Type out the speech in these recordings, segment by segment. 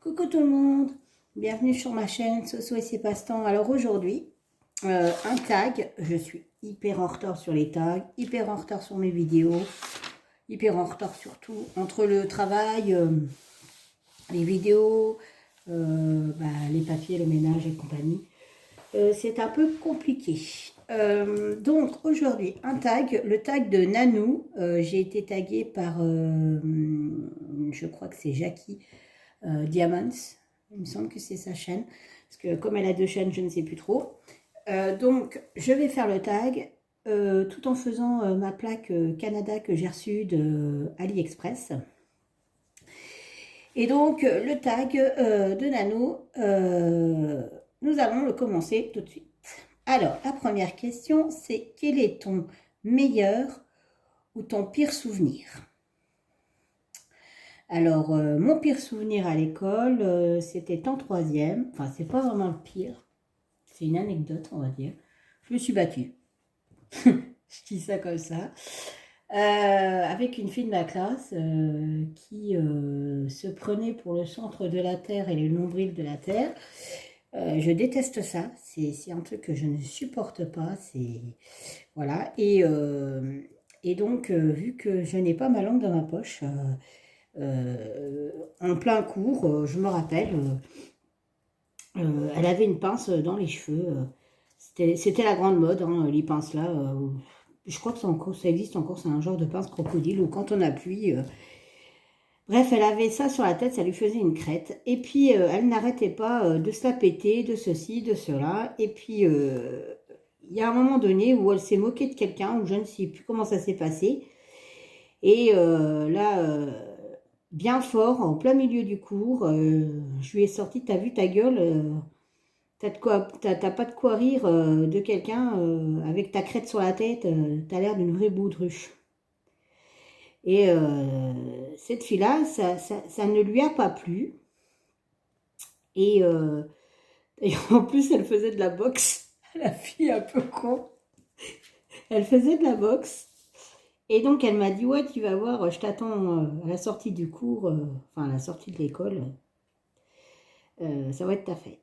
Coucou tout le monde, bienvenue sur ma chaîne Soso et ses passe-temps. Alors aujourd'hui, un tag, je suis hyper en retard sur les tags, hyper en retard sur mes vidéos, hyper en retard surtout entre le travail, les vidéos, les papiers, le ménage et compagnie. C'est un peu compliqué. Donc aujourd'hui, un tag, le tag de Nanou. J'ai été taguée par, je crois que c'est Jackie Diamonds. Il me semble que c'est sa chaîne. Parce que comme elle a deux chaînes, je ne sais plus trop. Donc je vais faire le tag tout en faisant ma plaque Canada que j'ai reçue de AliExpress. Et donc le tag de Nano, nous allons le commencer tout de suite. Alors, la première question, c'est quel est ton meilleur ou ton pire souvenir? Alors, mon pire souvenir à l'école, c'était en troisième. Enfin, c'est pas vraiment le pire. C'est une anecdote, on va dire. Je me suis battue. Je dis ça comme ça. Avec une fille de ma classe qui se prenait pour le centre de la Terre et le nombril de la Terre. Je déteste ça, c'est un truc que je ne supporte pas, voilà, et donc vu que je n'ai pas ma langue dans ma poche, en plein cours, je me rappelle, elle avait une pince dans les cheveux, c'était la grande mode, hein, les pinces là, je crois que ça existe encore, c'est un genre de pince crocodile, où quand on appuie... Bref, elle avait ça sur la tête, ça lui faisait une crête. Et puis, elle n'arrêtait pas de se la péter, de ceci, de cela. Et puis, il y a un moment donné où elle s'est moquée de quelqu'un, où je ne sais plus comment ça s'est passé. Et là, bien fort, en plein milieu du cours, je lui ai sorti, t'as vu ta gueule, t'as pas de quoi rire de quelqu'un avec ta crête sur la tête, t'as l'air d'une vraie boudruche. Et cette fille-là, ça ne lui a pas plu. Et en plus, elle faisait de la boxe. La fille un peu con. Elle faisait de la boxe. Et donc, elle m'a dit, ouais, tu vas voir, je t'attends à la sortie du cours, enfin, à la sortie de l'école. Ça va être ta fête.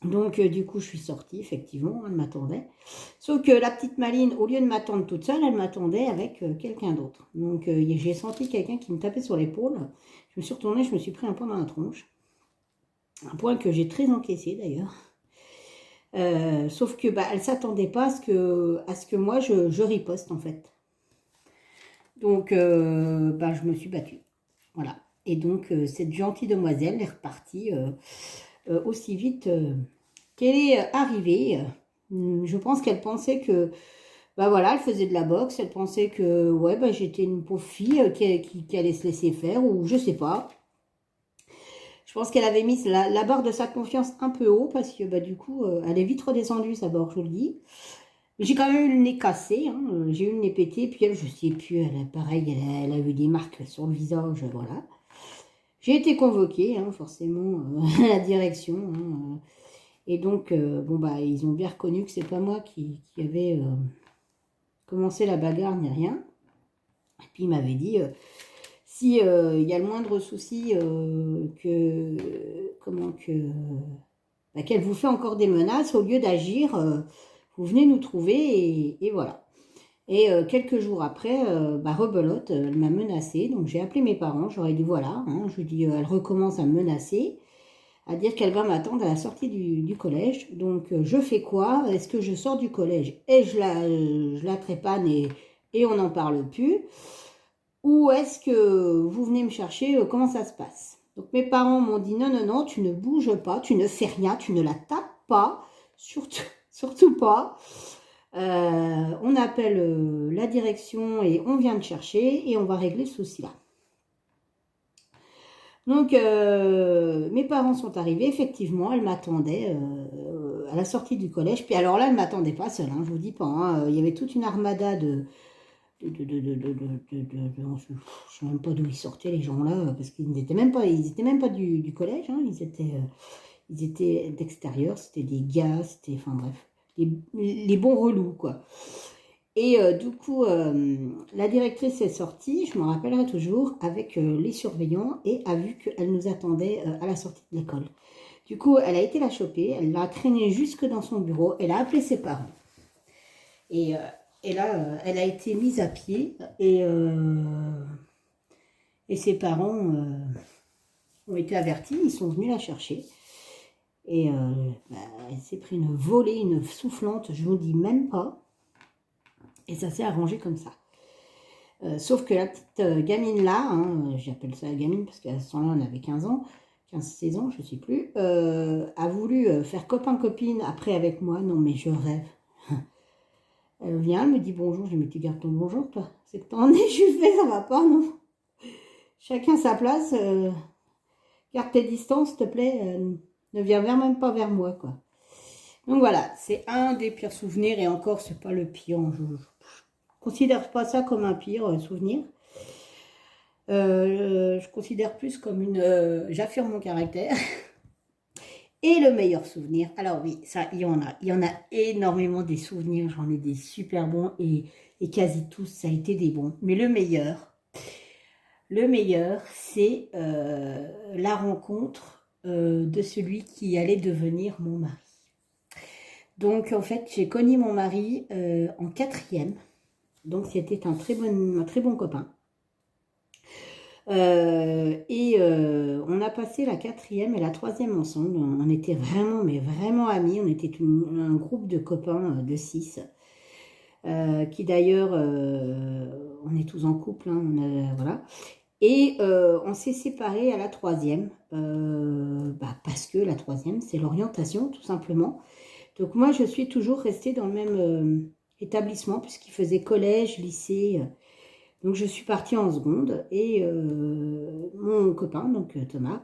Donc, du coup, je suis sortie, effectivement, elle m'attendait. Sauf que la petite Maline, au lieu de m'attendre toute seule, elle m'attendait avec quelqu'un d'autre. Donc, j'ai senti quelqu'un qui me tapait sur l'épaule. Je me suis retournée, je me suis pris un point dans la tronche. Un point que j'ai très encaissé, d'ailleurs. Sauf que, elle ne s'attendait pas à ce que moi, je riposte, en fait. Donc, je me suis battue. Voilà. Et donc, cette gentille demoiselle est repartie aussi vite qu'elle est arrivée. Je pense qu'elle pensait que, voilà, elle faisait de la boxe. Elle pensait que, ouais, j'étais une pauvre fille qui allait se laisser faire, ou je sais pas. Je pense qu'elle avait mis la barre de sa confiance un peu haut, parce que, du coup, elle est vite redescendue, sa barre, je vous le dis. J'ai quand même eu le nez cassé, hein. J'ai eu le nez pété, puis elle, je sais plus, pareil, elle a eu des marques sur le visage, voilà. J'ai été convoquée, hein, forcément, à la direction, hein, et donc, ils ont bien reconnu que c'est pas moi qui avait commencé la bagarre ni rien. Et puis, il m'avait dit, si il y a le moindre souci qu'elle vous fait encore des menaces, au lieu d'agir, vous venez nous trouver, et voilà. Et quelques jours après, rebelote, elle m'a menacée. Donc j'ai appelé mes parents, j'aurais dit voilà, hein, je lui dis elle recommence à me menacer, à dire qu'elle va m'attendre à la sortie du collège. Donc je fais quoi? Est-ce que je sors du collège et je la trépane et on n'en parle plus? Ou est-ce que vous venez me chercher? Comment ça se passe? Donc mes parents m'ont dit non, non, non, tu ne bouges pas, tu ne fais rien, tu ne la tapes pas, surtout pas. On appelle la direction et on vient te chercher et on va régler ce souci-là. Donc, mes parents sont arrivés, effectivement, elle m'attendait à la sortie du collège. Puis alors là, elle ne m'attendait pas seule, hein, je vous dis pas. Hein, il y avait toute une armada je ne sais même pas d'où ils sortaient les gens là, parce qu'ils n'étaient même pas, du collège, hein, ils étaient d'extérieur, c'était des gars, enfin bref, les bons relous, quoi. Et du coup, la directrice est sortie, je m'en rappellerai toujours, avec les surveillants et a vu qu'elle nous attendait à la sortie de l'école. Du coup, elle a été la choper, elle l'a traînée jusque dans son bureau, elle a appelé ses parents. Et, et là, elle a été mise à pied et ses parents ont été avertis, ils sont venus la chercher. Et elle s'est pris une volée, une soufflante, je ne vous dis même pas. Et ça s'est arrangé comme ça. Sauf que la petite gamine là, hein, j'appelle ça la gamine parce qu'à ce temps-là on avait 15 ans, 15-16 ans, je ne sais plus, a voulu faire copain-copine après avec moi. Non mais je rêve. Elle vient, elle me dit bonjour, je lui dis mais tu gardes ton bonjour toi. C'est que t'en es juvé, ça va pas, non. Chacun sa place, garde tes distances, s'il te plaît, ne viens même pas vers moi, quoi. Donc voilà, c'est un des pires souvenirs, et encore, c'est pas le pire. Je considère pas ça comme un pire souvenir. Je considère plus comme une... j'affirme mon caractère. Et le meilleur souvenir, alors oui, ça, il y en a énormément des souvenirs, j'en ai des super bons, et quasi tous, ça a été des bons. Mais le meilleur, c'est la rencontre de celui qui allait devenir mon mari. Donc, en fait, j'ai connu mon mari en 4e. Donc, c'était un très bon copain. On a passé la 4e et la 3e ensemble. On était vraiment, mais vraiment amis. On était un groupe de copains de 6. Qui d'ailleurs, on est tous en couple. Hein, voilà. Et on s'est séparés à la 3e. Parce que la 3e, c'est l'orientation, tout simplement. Donc moi, je suis toujours restée dans le même établissement, puisqu'il faisait collège, lycée. Donc je suis partie en seconde, et mon copain, donc Thomas,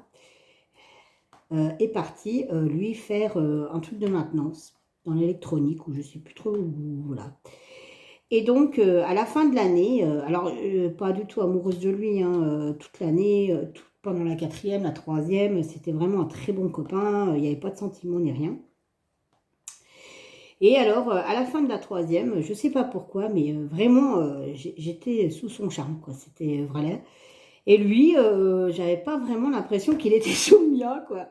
est parti, lui, faire un truc de maintenance dans l'électronique, ou je ne sais plus trop où, voilà. Et donc, à la fin de l'année, alors pas du tout amoureuse de lui, hein, toute l'année, pendant la 4e, la 3e, c'était vraiment un très bon copain, il n'y avait pas de sentiments ni rien. Et alors, à la fin de la 3e, je ne sais pas pourquoi, mais vraiment, j'étais sous son charme, quoi. C'était vrai. Et lui, j'avais pas vraiment l'impression qu'il était sous le mien, quoi.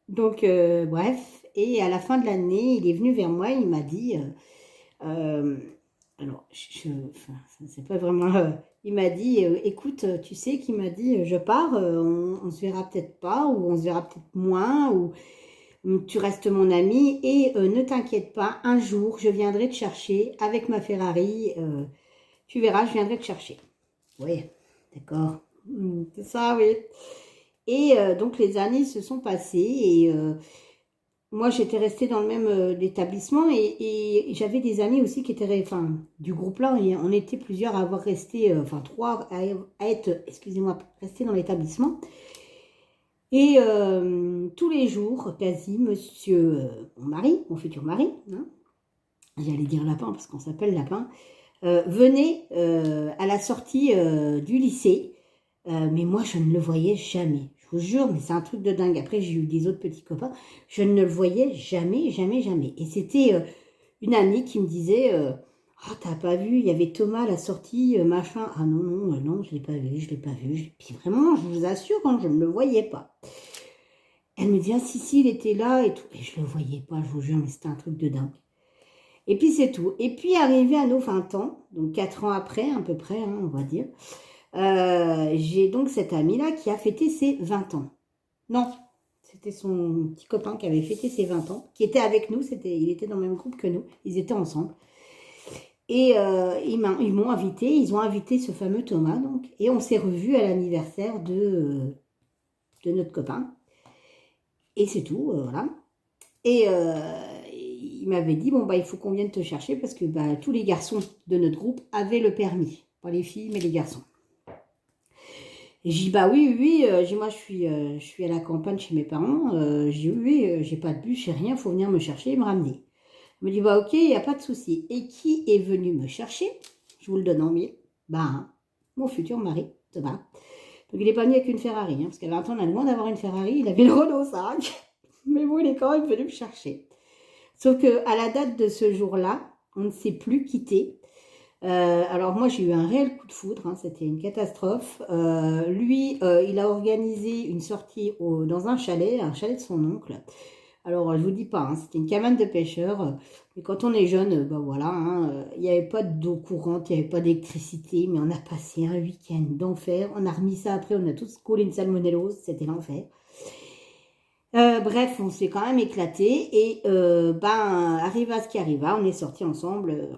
Donc, bref. Et à la fin de l'année, il est venu vers moi, il m'a dit... alors, enfin, c'est pas vraiment... il m'a dit, écoute, tu sais qu'il m'a dit, je pars, on se verra peut-être pas, ou on se verra peut-être moins, ou... Tu restes mon ami, et ne t'inquiète pas, un jour, je viendrai te chercher avec ma Ferrari. Tu verras, je viendrai te chercher. Oui, d'accord. C'est ça, oui. Et donc, les années se sont passées, et moi, j'étais restée dans le même établissement, et j'avais des amis aussi qui étaient, enfin, du groupe-là, on était plusieurs à avoir resté, enfin, 3 à être, excusez-moi, restés dans l'établissement. Et tous les jours, quasi, monsieur, mon mari, mon futur mari, hein, j'allais dire lapin parce qu'on s'appelle lapin, venait à la sortie du lycée, mais moi je ne le voyais jamais. Je vous jure, mais c'est un truc de dingue. Après, j'ai eu des autres petits copains, je ne le voyais jamais, jamais, jamais. Et c'était une amie qui me disait... ah, t'as pas vu, il y avait Thomas à la sortie, machin. Ah non, non, non, je l'ai pas vu, je l'ai pas vu. Puis vraiment, je vous assure, hein, je ne le voyais pas. Elle me dit, ah si, il était là et tout. Et je le voyais pas, je vous jure, mais c'était un truc de dingue. Et puis c'est tout. Et puis arrivé à nos 20 ans, donc 4 ans après, à peu près, hein, on va dire, j'ai donc cette amie-là qui a fêté ses 20 ans. Non, c'était son petit copain qui avait fêté ses 20 ans, qui était avec nous, il était dans le même groupe que nous, ils étaient ensemble. Et ils m'ont invité, ils ont invité ce fameux Thomas, donc, et on s'est revus à l'anniversaire de notre copain. Et c'est tout, voilà. Et il m'avait dit, bon, bah, il faut qu'on vienne te chercher, parce que bah, tous les garçons de notre groupe avaient le permis. Pas les filles, mais les garçons. Et j'ai dit, bah oui, moi je suis à la campagne chez mes parents, j'ai dit, oui, j'ai pas de bus, j'ai rien, il faut venir me chercher et me ramener. Il me dit, bah ok, il n'y a pas de souci. Et qui est venu me chercher? Je vous le donne en mille. Bah, mon futur mari, Thomas. Donc il n'est pas venu avec une Ferrari, hein, parce qu'à 20 ans, on a loin d'avoir une Ferrari, il avait le Renault 5. Mais bon, il est quand même venu me chercher. Sauf qu'à la date de ce jour-là, on ne s'est plus quitté. Alors moi j'ai eu un réel coup de foudre, hein, c'était une catastrophe. Lui, il a organisé une sortie dans un chalet de son oncle. Alors je vous dis pas, hein, c'était une cabane de pêcheurs. Mais quand on est jeune, ben voilà, hein, il n'y avait pas d'eau courante, il n'y avait pas d'électricité, mais on a passé un week-end d'enfer. On a remis ça après, on a tous collé une salmonellose, c'était l'enfer. Bref, on s'est quand même éclaté et arriva ce qui arriva, on est sortis ensemble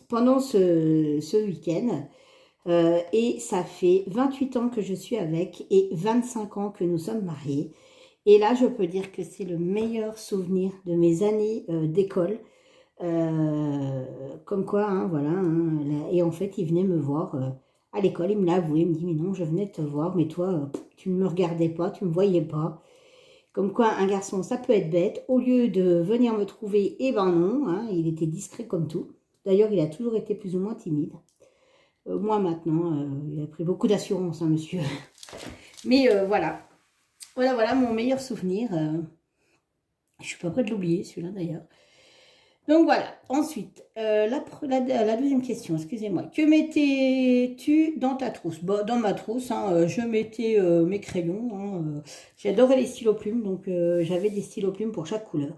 pendant ce week-end. Et ça fait 28 ans que je suis avec et 25 ans que nous sommes mariés. Et là, je peux dire que c'est le meilleur souvenir de mes années d'école. Comme quoi, hein, voilà. Hein, et en fait, il venait me voir à l'école, il me l'a avoué, il me dit, mais non, je venais te voir, mais toi, tu ne me regardais pas, tu ne me voyais pas. Comme quoi, un garçon, ça peut être bête. Au lieu de venir me trouver, eh ben non, hein, il était discret comme tout. D'ailleurs, il a toujours été plus ou moins timide. Moi, maintenant, il a pris beaucoup d'assurance, hein, monsieur. Mais voilà. Voilà mon meilleur souvenir. Je suis pas prête de l'oublier, celui-là, d'ailleurs. Donc, voilà. Ensuite, la deuxième question, excusez-moi. Que mettais-tu dans ta trousse? Bon, dans ma trousse, hein, je mettais mes crayons. Hein, j'adorais les stylos plumes, donc j'avais des stylos plumes pour chaque couleur.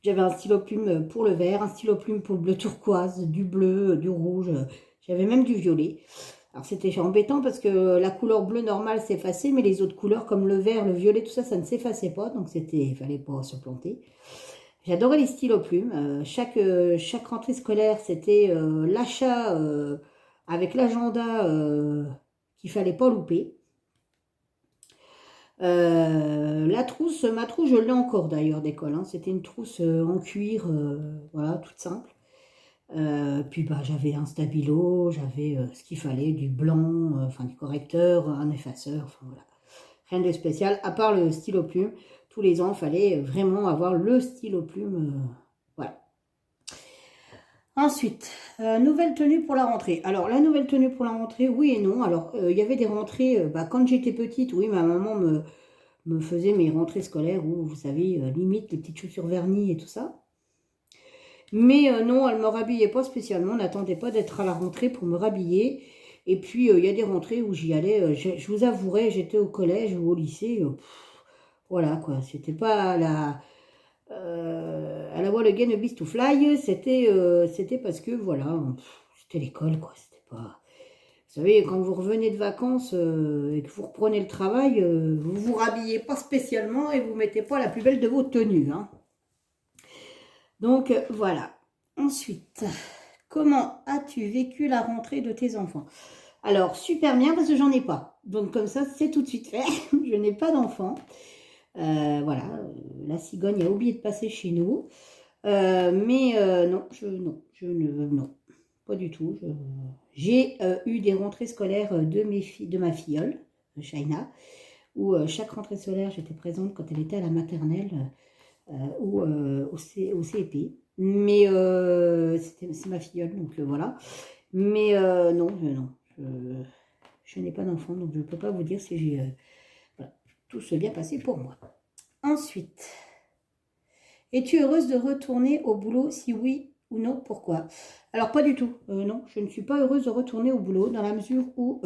J'avais un stylo plume pour le vert, un stylo plume pour le bleu turquoise, du bleu, du rouge. J'avais même du violet. Alors c'était embêtant parce que la couleur bleue normale s'effaçait, mais les autres couleurs comme le vert, le violet, tout ça, ça ne s'effaçait pas. Donc il fallait pas se planter. J'adorais les stylos plumes. Chaque rentrée scolaire, c'était l'achat avec l'agenda qu'il fallait pas louper. Ma trousse, je l'ai encore d'ailleurs d'école. Hein. C'était une trousse en cuir, voilà, toute simple. Puis bah, j'avais un stabilo, j'avais ce qu'il fallait, du blanc, enfin du correcteur, un effaceur, enfin voilà. Rien de spécial, à part le stylo plume. Tous les ans, il fallait vraiment avoir le stylo plume, voilà. Ensuite, nouvelle tenue pour la rentrée. Alors, la nouvelle tenue pour la rentrée, oui et non. Alors, il y avait des rentrées, quand j'étais petite, oui, ma maman me faisait mes rentrées scolaires où, vous savez, limite les petites chaussures vernies et tout ça. Mais non, elle ne me rhabillait pas spécialement. On n'attendait pas d'être à la rentrée pour me rhabiller. Et puis, il y a des rentrées où j'y allais. Je vous avouerai, j'étais au collège ou au lycée. Voilà, quoi. C'était pas à la Wall Again a Beast to Fly. C'était parce que, voilà, c'était l'école, quoi. C'était pas... Vous savez, quand vous revenez de vacances et que vous reprenez le travail, vous vous rhabillez pas spécialement et vous mettez pas la plus belle de vos tenues. Hein. Donc, voilà. Ensuite, comment as-tu vécu la rentrée de tes enfants? Alors, super bien parce que j'en ai pas. Donc, comme ça, c'est tout de suite fait. Je n'ai pas d'enfants. Voilà, la cigogne a oublié de passer chez nous. Mais non, non, pas du tout. J'ai eu des rentrées scolaires de ma filleule, Shaina, où chaque rentrée scolaire, j'étais présente quand elle était à la maternelle ou au CEP. Mais c'est ma filleule, donc voilà. Mais non, je n'ai pas d'enfant, donc je ne peux pas vous dire si j'ai... voilà, tout s'est bien passé pour moi. Ensuite, es-tu heureuse de retourner au boulot? Si oui ou non, pourquoi? Alors, pas du tout. Non, je ne suis pas heureuse de retourner au boulot dans la mesure où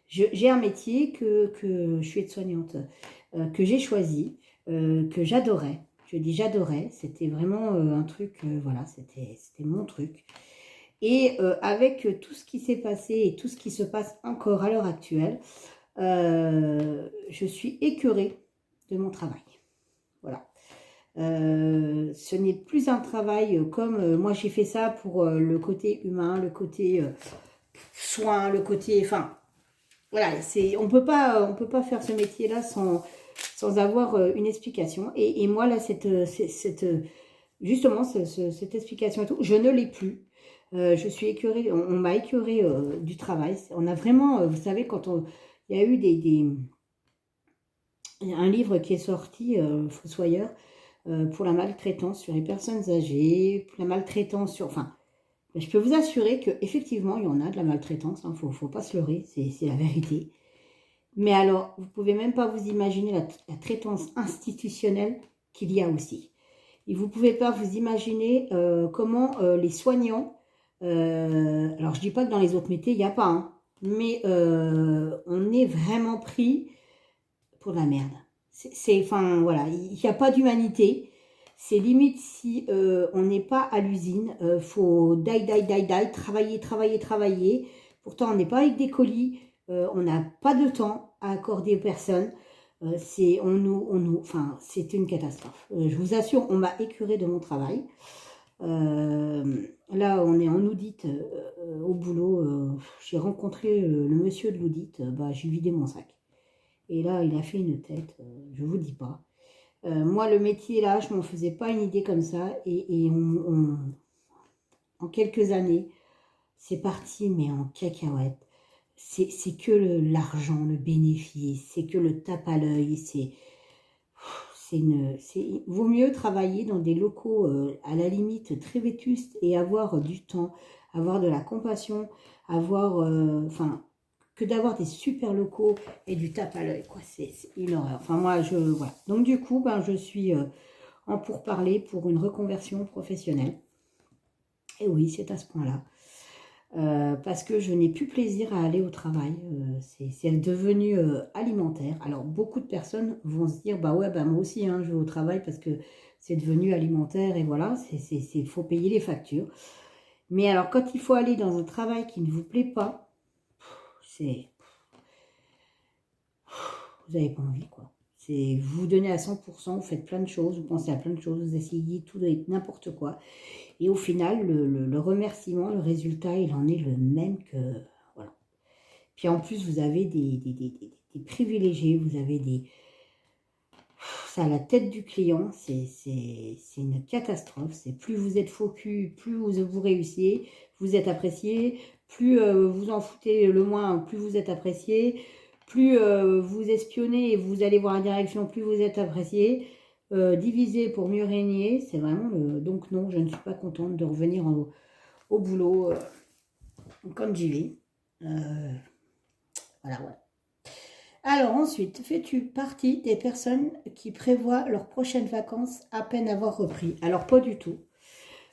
j'ai un métier que je suis aide-soignante, que j'ai choisi, que j'adorais. Je dis j'adorais, c'était vraiment un truc, voilà, c'était mon truc. Et avec tout ce qui s'est passé et tout ce qui se passe encore à l'heure actuelle, je suis écœurée de mon travail. Voilà. Ce n'est plus un travail comme moi j'ai fait ça pour le côté humain, le côté soin, le côté... Enfin, voilà, on peut pas faire ce métier-là sans avoir une explication. Et moi, là, justement, cette explication et tout, je ne l'ai plus. Je suis écœurée, on m'a écœurée du travail. On a vraiment, vous savez, il y a eu un livre qui est sorti, Fossoyeur, pour la maltraitance sur les personnes âgées, pour la maltraitance sur... Enfin, je peux vous assurer qu'effectivement, il y en a de la maltraitance, hein, faut pas se leurrer, c'est la vérité. Mais alors, vous pouvez même pas vous imaginer la traitance institutionnelle qu'il y a aussi. Et vous ne pouvez pas vous imaginer comment les soignants, alors je ne dis pas que dans les autres métiers, il n'y a pas, hein, mais on est vraiment pris pour de la merde. Enfin, voilà, il n'y a pas d'humanité. C'est limite si on n'est pas à l'usine, faut die, travailler, travailler, travailler. Pourtant, on n'est pas avec des colis, on n'a pas de temps à accorder aux personnes. Enfin, c'est une catastrophe. Je vous assure, on m'a écœuré de mon travail. Là, on est en audit au boulot. J'ai rencontré le monsieur de l'audit. J'ai vidé mon sac. Et là, il a fait une tête, je vous dis pas. Moi, le métier, là, je m'en faisais pas une idée comme ça. Et en quelques années, c'est parti, mais en cacahuète. C'est que l'argent, le bénéfice, c'est que le tape à l'œil. Vaut mieux travailler dans des locaux à la limite très vétustes et avoir du temps, avoir de la compassion, avoir, que d'avoir des super locaux et du tape à l'œil, quoi. C'est une horreur. Enfin, moi, voilà. Donc, du coup, je suis en pourparlers pour une reconversion professionnelle. Et oui, c'est à ce point-là. Parce que je n'ai plus plaisir à aller au travail. C'est devenu alimentaire. Alors, beaucoup de personnes vont se dire, bah ouais, moi aussi, hein, je vais au travail parce que c'est devenu alimentaire et voilà, il faut payer les factures. Mais alors, quand il faut aller dans un travail qui ne vous plaît pas, vous n'avez pas envie, quoi. Vous vous donnez à 100%, vous faites plein de choses, vous pensez à plein de choses, vous essayez tout et n'importe quoi. Et au final, le remerciement, le résultat, il en est le même que... Voilà. Puis en plus, vous avez des privilégiés, vous avez des... Ça à la tête du client, c'est une catastrophe. C'est plus vous êtes faux cul, plus vous réussissez, vous êtes apprécié, plus vous en foutez le moins, plus vous êtes apprécié, plus vous espionnez et vous allez voir la direction, plus vous êtes apprécié. Diviser pour mieux régner, c'est vraiment le... Donc non, je ne suis pas contente de revenir au boulot comme j'y vais. Voilà. Alors ensuite, fais-tu partie des personnes qui prévoient leurs prochaines vacances à peine avoir repris? Alors pas du tout.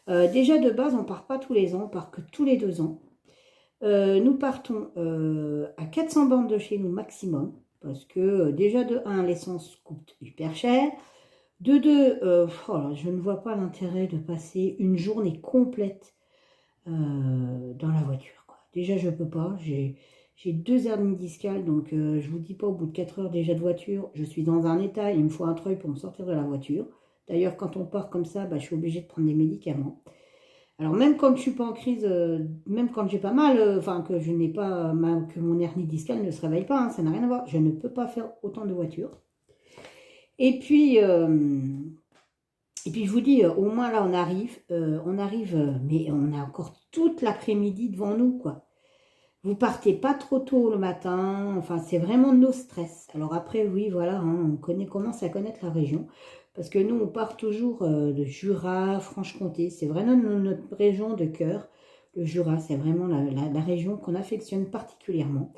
Déjà de base, on ne part pas tous les ans, on part que tous les 2 ans. Nous partons à 400 bornes de chez nous maximum, parce que déjà de 1, l'essence coûte hyper cher. De 2, je ne vois pas l'intérêt de passer une journée complète dans la voiture, quoi. Déjà, je ne peux pas. J'ai 2 hernies discales, donc je vous dis pas, au bout de 4 heures déjà de voiture, je suis dans un état, il me faut un treuil pour me sortir de la voiture. D'ailleurs, quand on part comme ça, je suis obligée de prendre des médicaments. Alors, même quand je ne suis pas en crise, même quand j'ai pas mal, que je n'ai pas mal, que mon hernie discale ne se réveille pas, hein, ça n'a rien à voir. Je ne peux pas faire autant de voitures. Et puis, je vous dis, au moins là, on arrive, mais on a encore toute l'après-midi devant nous, quoi. Vous partez pas trop tôt le matin, enfin, c'est vraiment nos stress. Alors après, oui, voilà, hein, on commence à connaître la région, parce que nous, on part toujours de Jura, Franche-Comté, c'est vraiment notre région de cœur. Le Jura, c'est vraiment la région qu'on affectionne particulièrement.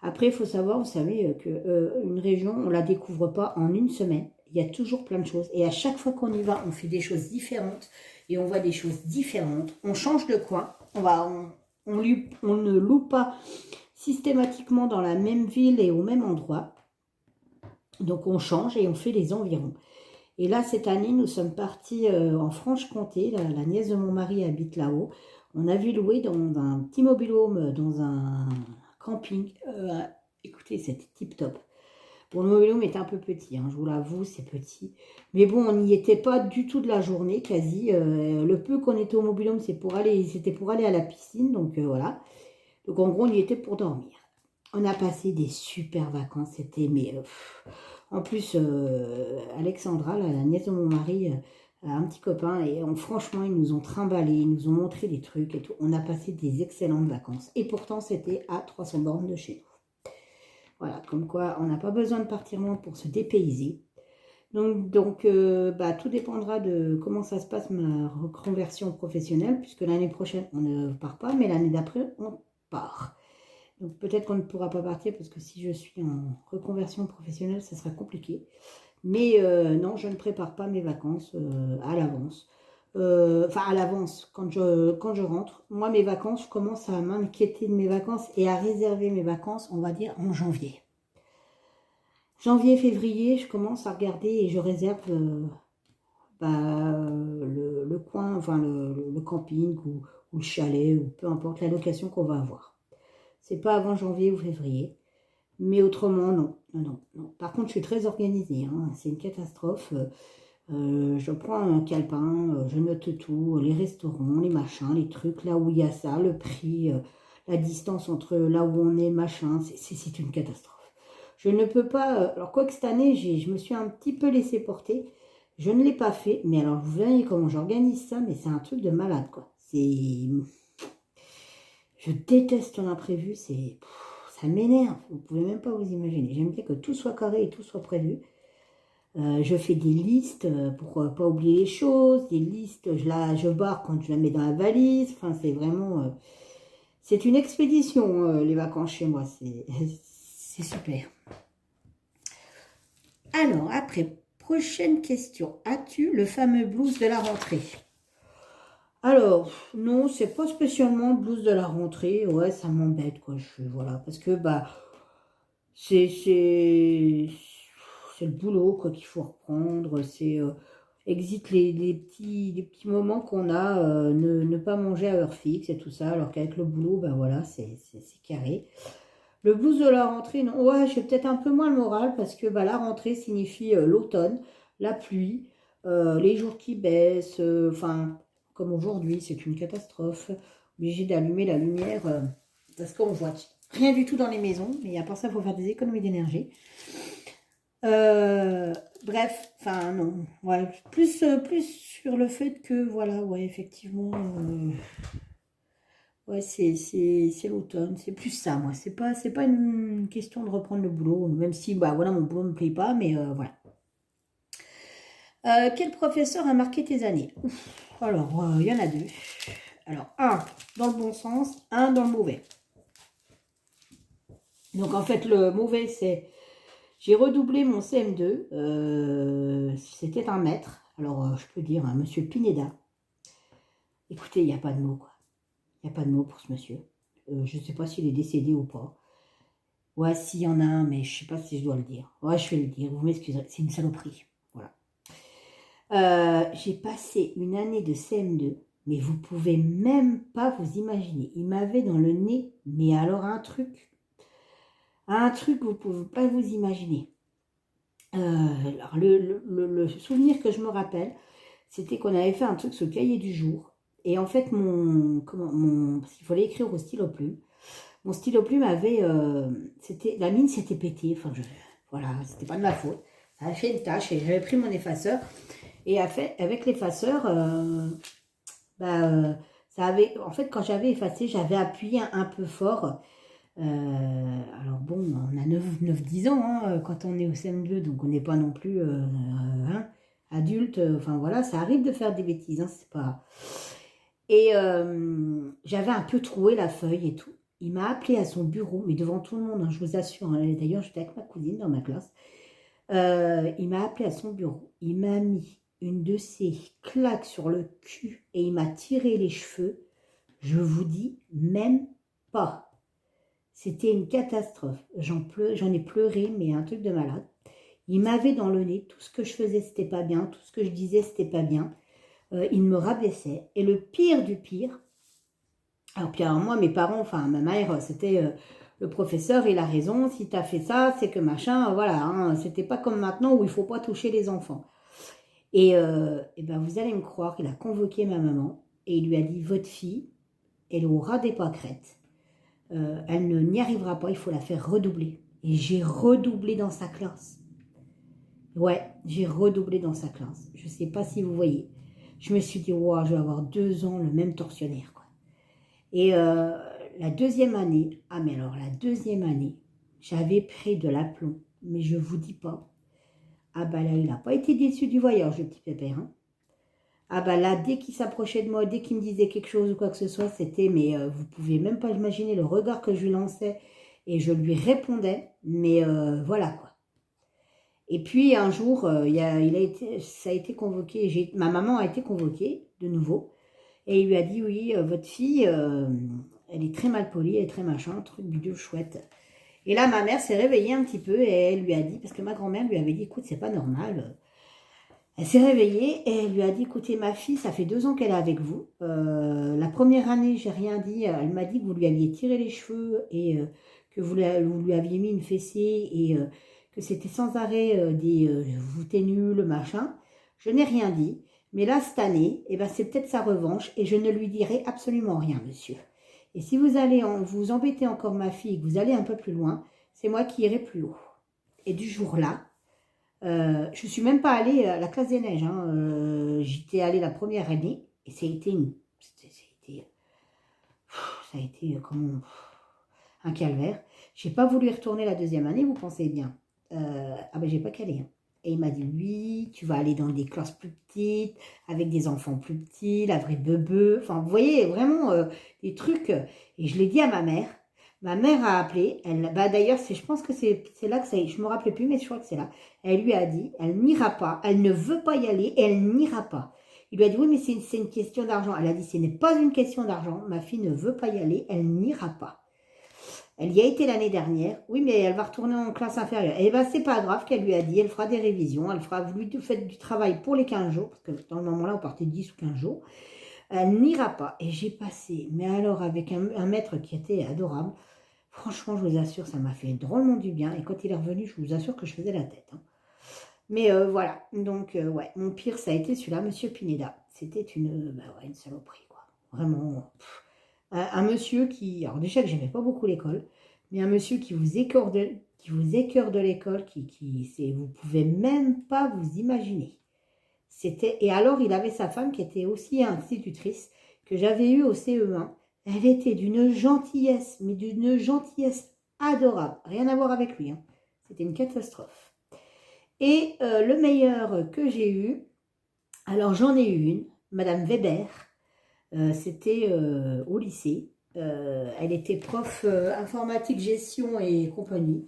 Après, il faut savoir, vous savez, qu'une région, on ne la découvre pas en une semaine. Il y a toujours plein de choses. Et à chaque fois qu'on y va, on fait des choses différentes. Et on voit des choses différentes. On change de coin. On ne loue pas systématiquement dans la même ville et au même endroit. Donc, on change et on fait les environs. Et là, cette année, nous sommes partis en Franche-Comté. La nièce de mon mari habite là-haut. On a vu louer dans un petit mobil-home, dans un camping. Écoutez, c'était tip-top. Bon, le mobil-home est un peu petit, hein, je vous l'avoue, c'est petit. Mais bon, on n'y était pas du tout de la journée, quasi. Le peu qu'on était au mobil-home, c'était pour aller à la piscine, donc voilà. Donc en gros, on y était pour dormir. On a passé des super vacances, c'était... en plus, Alexandra, la nièce de mon mari, a un petit copain, et franchement, ils nous ont trimballés, ils nous ont montré des trucs et tout. On a passé des excellentes vacances. Et pourtant, c'était à 300 bornes de chez nous. Voilà, comme quoi on n'a pas besoin de partir loin pour se dépayser. Donc tout dépendra de comment ça se passe ma reconversion professionnelle, puisque l'année prochaine on ne part pas, mais l'année d'après on part. Donc peut-être qu'on ne pourra pas partir, parce que si je suis en reconversion professionnelle, ça sera compliqué. Mais non, je ne prépare pas mes vacances à l'avance. Enfin, à l'avance, quand je rentre. Moi, mes vacances, je commence à m'inquiéter de mes vacances et à réserver mes vacances, on va dire, en janvier. Janvier, février, je commence à regarder et je réserve le coin, enfin le camping ou le chalet, ou peu importe la location qu'on va avoir. C'est pas avant janvier ou février. Mais autrement, non. Non, non, non. Par contre, je suis très organisée, hein. C'est une catastrophe. Je prends un calepin, je note tout, les restaurants, les machins, les trucs, là où il y a ça, le prix, la distance entre là où on est, machin, c'est une catastrophe. Je ne peux pas... alors, quoi que cette année, je me suis un petit peu laissé porter. Je ne l'ai pas fait, mais alors, vous voyez comment j'organise ça, mais c'est un truc de malade, quoi. Je déteste l'imprévu, ça m'énerve, vous pouvez même pas vous imaginer. J'aime bien que tout soit carré et tout soit prévu. Je fais des listes pour pas oublier les choses, des listes, je barre quand je la mets dans la valise. Enfin, c'est vraiment... c'est une expédition, les vacances chez moi, c'est super. Alors, après, prochaine question. As-tu le fameux blues de la rentrée? Alors, non, c'est pas spécialement le blues de la rentrée. Ouais, ça m'embête, quoi. Voilà, parce que, bah, c'est le boulot, quoi, qu'il faut reprendre. Exit les petits moments qu'on a, ne pas manger à heure fixe et tout ça, alors qu'avec le boulot, ben voilà, c'est carré. Le blues de la rentrée, non, ouais, j'ai peut-être un peu moins le moral, parce que bah, la rentrée signifie l'automne, la pluie, les jours qui baissent, enfin, comme aujourd'hui, c'est une catastrophe. Obligé d'allumer la lumière, parce qu'on voit rien du tout dans les maisons, mais à part ça, il faut faire des économies d'énergie. Bref, enfin non, ouais, plus sur le fait que, voilà, ouais, effectivement, ouais, c'est l'automne, c'est plus ça, moi, c'est pas une question de reprendre le boulot, même si, bah voilà, mon boulot ne me plaît pas, mais voilà. Quel professeur a marqué tes années? Alors, il y en a deux. Alors, un dans le bon sens, un dans le mauvais. Donc, en fait, le mauvais, c'est... J'ai redoublé mon CM2. C'était un maître. Alors, je peux dire, hein, monsieur Pineda. Écoutez, il n'y a pas de mots, quoi. Il n'y a pas de mots pour ce monsieur. Je ne sais pas s'il est décédé ou pas. Ouais, s'il y en a un, mais je ne sais pas si je dois le dire. Ouais, je vais le dire. Vous m'excuserez. C'est une saloperie. Voilà. J'ai passé une année de CM2, mais vous pouvez même pas vous imaginer. Il m'avait dans le nez, mais alors un truc que vous pouvez pas vous imaginer. Alors le souvenir que je me rappelle, c'était qu'on avait fait un truc sur le cahier du jour. Et en fait, parce qu'il fallait écrire au stylo plume. Mon stylo plume avait, la mine s'était pétée. Enfin, voilà, c'était pas de ma faute. Ça avait fait une tache et j'avais pris mon effaceur. Et avec l'effaceur, ça avait, en fait, quand j'avais effacé, j'avais appuyé un peu fort. Alors bon, on a 9-10 ans hein, quand on est au CM2, donc on n'est pas non plus hein, adulte. Enfin voilà, ça arrive de faire des bêtises, hein, c'est pas... Et j'avais un peu troué la feuille et tout. Il m'a appelé à son bureau, mais devant tout le monde, hein, je vous assure. Hein, d'ailleurs, j'étais avec ma cousine dans ma classe. Il m'a appelé à son bureau. Il m'a mis une de ses claques sur le cul et il m'a tiré les cheveux. Je vous dis même pas. C'était une catastrophe. J'en ai pleuré, mais un truc de malade. Il m'avait dans le nez. Tout ce que je faisais, c'était pas bien. Tout ce que je disais, c'était pas bien. Il me rabaissait. Et le pire du pire, alors moi, mes parents, enfin ma mère, c'était le professeur, il a raison. Si tu as fait ça, c'est que machin, voilà. Hein, c'était pas comme maintenant où il faut pas toucher les enfants. Et ben vous allez me croire, il a convoqué ma maman et il lui a dit, votre fille, elle aura des pâquerettes. Elle n'y arrivera pas, il faut la faire redoubler. Et j'ai redoublé dans sa classe. Ouais, j'ai redoublé dans sa classe. Je ne sais pas si vous voyez. Je me suis dit, wow, je vais avoir 2 ans le même tortionnaire, quoi. Et la deuxième année, mais alors la deuxième année, j'avais pris de l'aplomb, mais je vous dis pas. Ah bah là, il n'a pas été déçu du voyage, le petit pépère. Hein. Ah bah là, dès qu'il s'approchait de moi, dès qu'il me disait quelque chose ou quoi que ce soit, c'était, mais vous pouvez même pas imaginer le regard que je lui lançais et je lui répondais, mais voilà quoi. Et puis un jour, ça a été convoqué, ma maman a été convoquée de nouveau, et il lui a dit, oui, votre fille, elle est très mal polie, elle est très machin, truc bidule chouette. Et là, ma mère s'est réveillée un petit peu, et elle lui a dit, parce que ma grand-mère lui avait dit, écoute, c'est pas normal. Elle s'est réveillée, et elle lui a dit, écoutez, ma fille, ça fait 2 ans qu'elle est avec vous. La première année, j'ai rien dit, elle m'a dit que vous lui aviez tiré les cheveux, et que vous lui aviez mis une fessée, et que c'était sans arrêt vous t'es nul, machin. Je n'ai rien dit. Mais là, cette année, eh ben, c'est peut-être sa revanche et je ne lui dirai absolument rien, monsieur. Et si vous allez vous embêter encore ma fille et que vous allez un peu plus loin, c'est moi qui irai plus haut. Et du jour-là, je ne suis même pas allée à la classe des neiges. Hein. J'étais allée la première année et ça a été comme un calvaire. Je n'ai pas voulu y retourner la deuxième année, vous pensez bien. Ah ben j'ai pas calé. Hein. Et il m'a dit, oui, tu vas aller dans des classes plus petites, avec des enfants plus petits, la vraie beubeu. Enfin, vous voyez, vraiment des trucs. Et je l'ai dit à ma mère. Ma mère a appelé. Bah d'ailleurs, je pense que c'est là que ça y est. Je me rappelais plus, mais je crois que c'est là. Elle lui a dit, elle n'ira pas. Elle ne veut pas y aller et elle n'ira pas. Il lui a dit, oui, mais c'est une question d'argent. Elle a dit, ce n'est pas une question d'argent. Ma fille ne veut pas y aller. Elle n'ira pas. Elle y a été l'année dernière. Oui, mais elle va retourner en classe inférieure. Et bien, c'est pas grave qu'elle lui a dit. Elle fera des révisions. Elle fera, vous lui faites du travail pour les 15 jours. Parce que dans le moment-là, on partait 10 ou 15 jours. Elle n'ira pas. Et j'ai passé, mais alors avec un maître qui était adorable. Franchement, je vous assure, ça m'a fait drôlement du bien. Et quand il est revenu, je vous assure que je faisais la tête. Hein. Mais voilà. Donc, ouais, mon pire, ça a été celui-là, Monsieur Pineda. C'était une saloperie, quoi. Vraiment. Un monsieur qui, alors déjà que j'aimais pas beaucoup l'école, mais un monsieur qui vous écœure de l'école, vous pouvez même pas vous imaginer. Et alors il avait sa femme qui était aussi institutrice, que j'avais eue au CE1. Elle était d'une gentillesse, mais d'une gentillesse adorable. Rien à voir avec lui. Hein. C'était une catastrophe. Et le meilleur que j'ai eu, alors j'en ai eu une, Madame Weber. C'était au lycée. Elle était prof informatique, gestion et compagnie.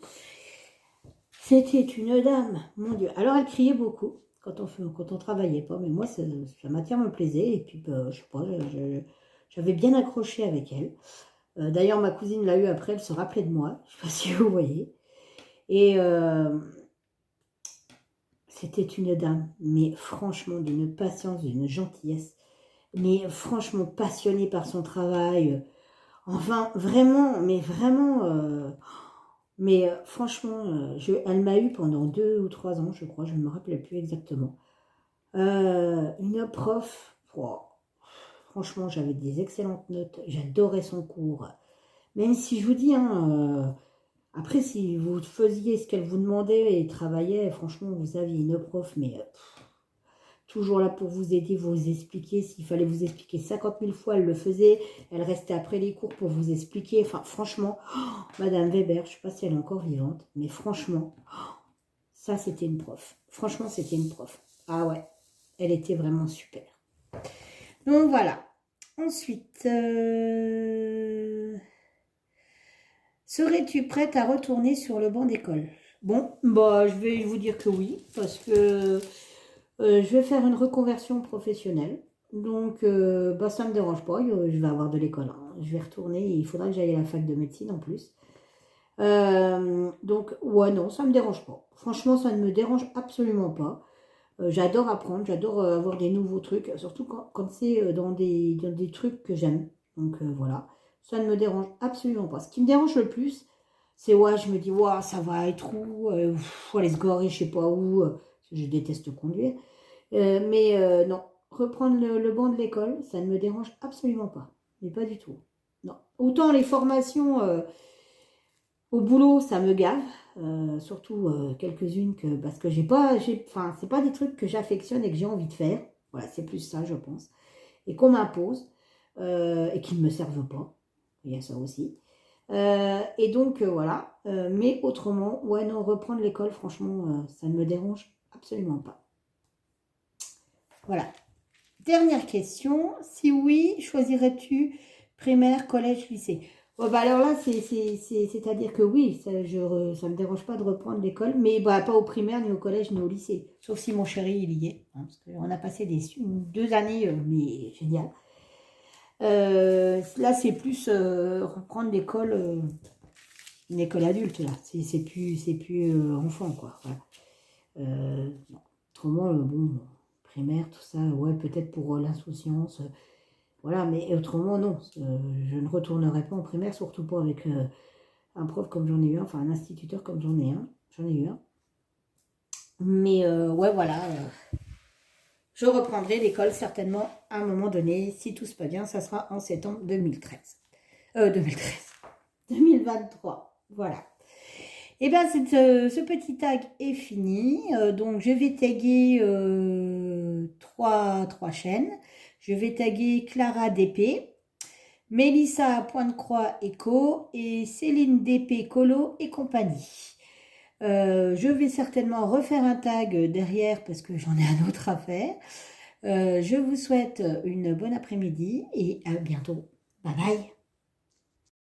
C'était une dame, mon Dieu. Alors elle criait beaucoup quand on travaillait pas, mais moi, la matière me plaisait. Et puis, je sais pas, j'avais bien accroché avec elle. D'ailleurs, ma cousine l'a eu après, elle se rappelait de moi. Je sais pas si vous voyez. Et c'était une dame, mais franchement, d'une patience, d'une gentillesse. Mais franchement passionnée par son travail. Enfin, vraiment, mais vraiment, franchement, elle m'a eu pendant 2 ou 3 ans, je crois, je ne me rappelle plus exactement. Une prof, franchement, j'avais des excellentes notes, j'adorais son cours. Même si je vous dis, hein, après, si vous faisiez ce qu'elle vous demandait et travaillait, franchement, vous aviez une prof, mais toujours là pour vous aider, vous expliquer. S'il fallait vous expliquer 50 000 fois, elle le faisait. Elle restait après les cours pour vous expliquer. Enfin, franchement, Madame Weber, je ne sais pas si elle est encore vivante, mais franchement, ça, c'était une prof. Franchement, c'était une prof. Ah ouais, elle était vraiment super. Donc, voilà. Ensuite, serais-tu prête à retourner sur le banc d'école? Bon, bah, je vais vous dire que oui, parce que je vais faire une reconversion professionnelle. Donc, ça ne me dérange pas. Je vais avoir de l'école. Hein. Je vais retourner. Il faudra que j'aille à la fac de médecine en plus. Donc, ouais, non, ça ne me dérange pas. Franchement, ça ne me dérange absolument pas. J'adore apprendre. J'adore avoir des nouveaux trucs. Surtout quand c'est dans des trucs que j'aime. Donc, voilà. Ça ne me dérange absolument pas. Ce qui me dérange le plus, c'est, je me dis, ça va être où faut aller se garer, je sais pas où. Je déteste conduire. Mais non, reprendre le banc de l'école, ça ne me dérange absolument pas. Mais pas du tout. Non. Autant les formations au boulot, ça me gave. Surtout quelques-unes parce que c'est pas des trucs que j'affectionne et que j'ai envie de faire. Voilà, c'est plus ça, je pense. Et qu'on m'impose et qui ne me servent pas. Il y a ça aussi. Et donc, voilà. Mais autrement, non, reprendre l'école, franchement, ça ne me dérange absolument pas. Voilà. Dernière question. Si oui, choisirais-tu primaire, collège, lycée? Oh, bah alors là, c'est-à-dire que oui, ça me dérange pas de reprendre l'école, mais bah, pas au primaire, ni au collège, ni au lycée. Sauf si mon chéri, il y est. Hein, parce qu'on a passé 2 années, mais génial. Là, c'est plus reprendre l'école, une école adulte, là. C'est plus enfant, quoi. Voilà. Non. Autrement, bon, primaire, tout ça, ouais, peut-être pour l'insouciance. Voilà, mais autrement, non. Je ne retournerai pas en primaire, surtout pas avec un prof comme j'en ai eu un, enfin un instituteur comme j'en ai un. J'en ai eu un. Mais ouais, voilà. Je reprendrai l'école certainement à un moment donné. Si tout se passe bien, ça sera en septembre 2013. 2013. 2023. Voilà. Et bien, ce petit tag est fini. Donc, je vais taguer trois chaînes. Je vais taguer Clara DP, Mélissa Pointe-Croix Eco et Céline DP Colo et compagnie. Je vais certainement refaire un tag derrière parce que j'en ai un autre à faire. Je vous souhaite une bonne après-midi et à bientôt. Bye bye.